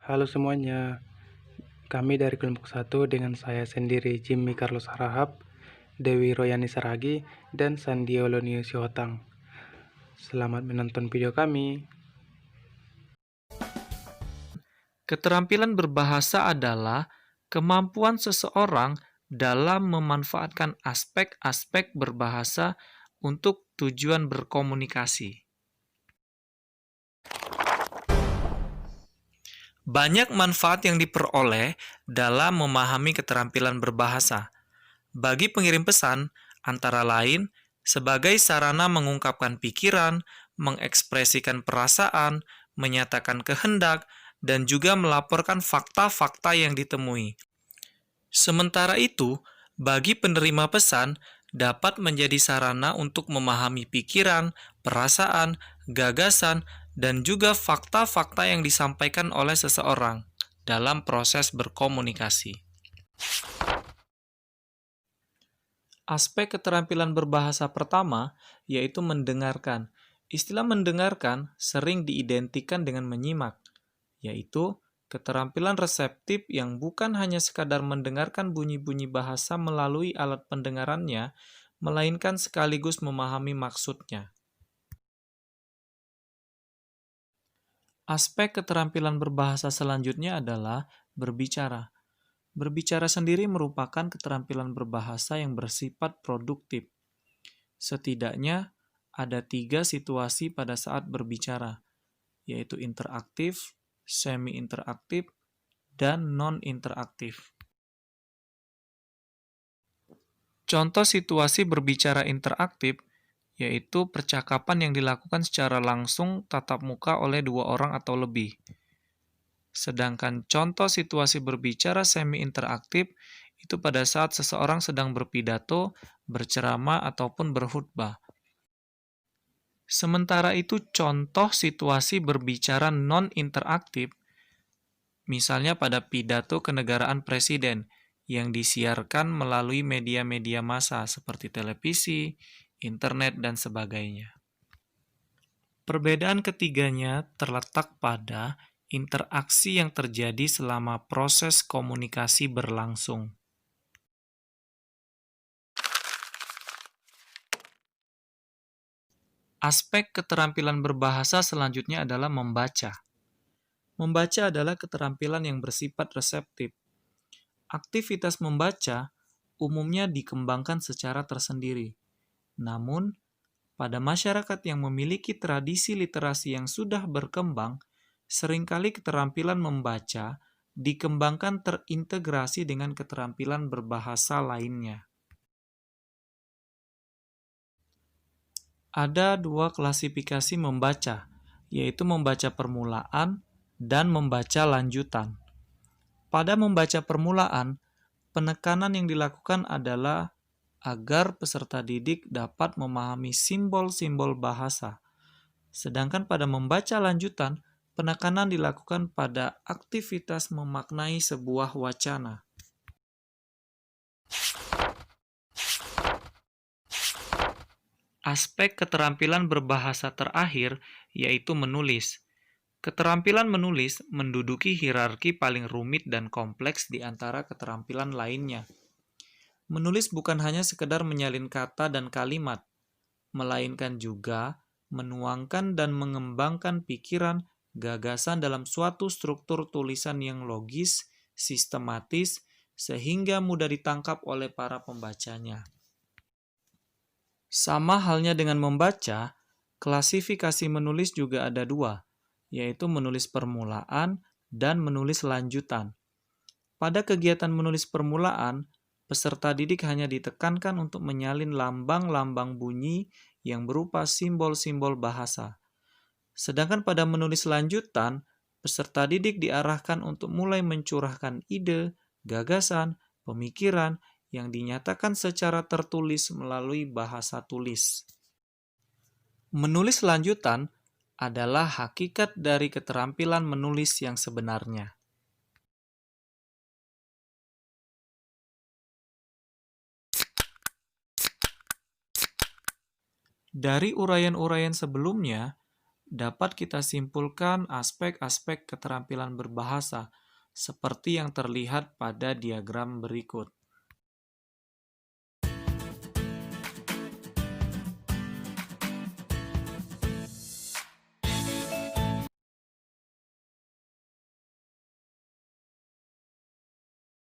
Halo semuanya, kami dari kelompok 1 dengan saya sendiri Jimmy Carlos Harahap, Dewi Royani Saragi, dan Sandiolonio Syihotang. Selamat menonton video kami. Keterampilan berbahasa adalah kemampuan seseorang dalam memanfaatkan aspek-aspek berbahasa untuk tujuan berkomunikasi. Banyak manfaat yang diperoleh dalam memahami keterampilan berbahasa. Bagi pengirim pesan, antara lain sebagai sarana mengungkapkan pikiran, mengekspresikan perasaan, menyatakan kehendak, dan juga melaporkan fakta-fakta yang ditemui. Sementara itu, bagi penerima pesan dapat menjadi sarana untuk memahami pikiran, perasaan, gagasan, dan juga fakta-fakta yang disampaikan oleh seseorang dalam proses berkomunikasi. Aspek keterampilan berbahasa pertama yaitu mendengarkan. Istilah mendengarkan sering diidentikan dengan menyimak, yaitu keterampilan reseptif yang bukan hanya sekadar mendengarkan bunyi-bunyi bahasa melalui alat pendengarannya, melainkan sekaligus memahami maksudnya. Aspek keterampilan berbahasa selanjutnya adalah berbicara. Berbicara sendiri merupakan keterampilan berbahasa yang bersifat produktif. Setidaknya ada 3 situasi pada saat berbicara, yaitu interaktif, semi-interaktif, dan non-interaktif. Contoh situasi berbicara interaktif yaitu percakapan yang dilakukan secara langsung tatap muka oleh 2 orang atau lebih. Sedangkan contoh situasi berbicara semi-interaktif itu pada saat seseorang sedang berpidato, berceramah, ataupun berkhutbah. Sementara itu contoh situasi berbicara non-interaktif, misalnya pada pidato kenegaraan presiden yang disiarkan melalui media-media massa seperti televisi, internet, dan sebagainya. Perbedaan ketiganya terletak pada interaksi yang terjadi selama proses komunikasi berlangsung. Aspek keterampilan berbahasa selanjutnya adalah membaca. Membaca adalah keterampilan yang bersifat reseptif. Aktivitas membaca umumnya dikembangkan secara tersendiri. Namun, pada masyarakat yang memiliki tradisi literasi yang sudah berkembang, seringkali keterampilan membaca dikembangkan terintegrasi dengan keterampilan berbahasa lainnya. Ada 2 klasifikasi membaca, yaitu membaca permulaan dan membaca lanjutan. Pada membaca permulaan, penekanan yang dilakukan adalah agar peserta didik dapat memahami simbol-simbol bahasa. Sedangkan pada membaca lanjutan, penekanan dilakukan pada aktivitas memaknai sebuah wacana. Aspek keterampilan berbahasa terakhir yaitu menulis. Keterampilan menulis menduduki hierarki paling rumit dan kompleks di antara keterampilan lainnya. Menulis bukan hanya sekedar menyalin kata dan kalimat, melainkan juga menuangkan dan mengembangkan pikiran, gagasan dalam suatu struktur tulisan yang logis, sistematis, sehingga mudah ditangkap oleh para pembacanya. Sama halnya dengan membaca, klasifikasi menulis juga ada 2, yaitu menulis permulaan dan menulis lanjutan. Pada kegiatan menulis permulaan, peserta didik hanya ditekankan untuk menyalin lambang-lambang bunyi yang berupa simbol-simbol bahasa. Sedangkan pada menulis lanjutan, peserta didik diarahkan untuk mulai mencurahkan ide, gagasan, pemikiran yang dinyatakan secara tertulis melalui bahasa tulis. Menulis lanjutan adalah hakikat dari keterampilan menulis yang sebenarnya. Dari uraian-uraian sebelumnya, dapat kita simpulkan aspek-aspek keterampilan berbahasa, seperti yang terlihat pada diagram berikut.